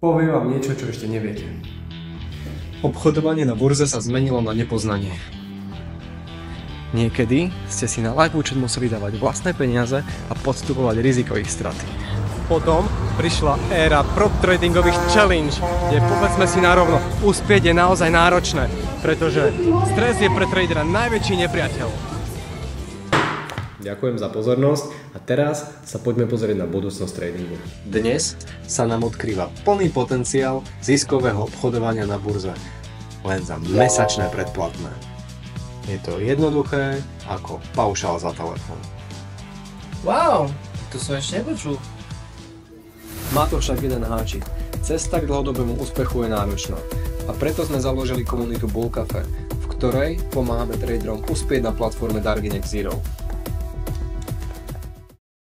Poviem vám niečo, čo ešte neviete. Obchodovanie na burze sa zmenilo na nepoznanie. Niekedy ste si na live účet museli dávať vlastné peniaze a podstupovať riziko ich straty. Potom prišla éra prop tradingových challenge, kde povedzme si narovno, uspieť je naozaj náročné, pretože stres je pre tradera najväčší nepriateľ. Ďakujem za pozornosť a teraz sa poďme pozrieť na budúcnosť tradingu. Dnes sa nám odkrýva plný potenciál ziskového obchodovania na burze, len za mesačné predplatné. Je to jednoduché ako paušál za telefón. Wow, to som ešte nepočul. Má to však jeden háčik. Cesta k dlhodobému úspechu je náročná a preto sme založili komunitu Bull Cafe, v ktorej pomáhame traderom uspieť na platforme Darginex Zero.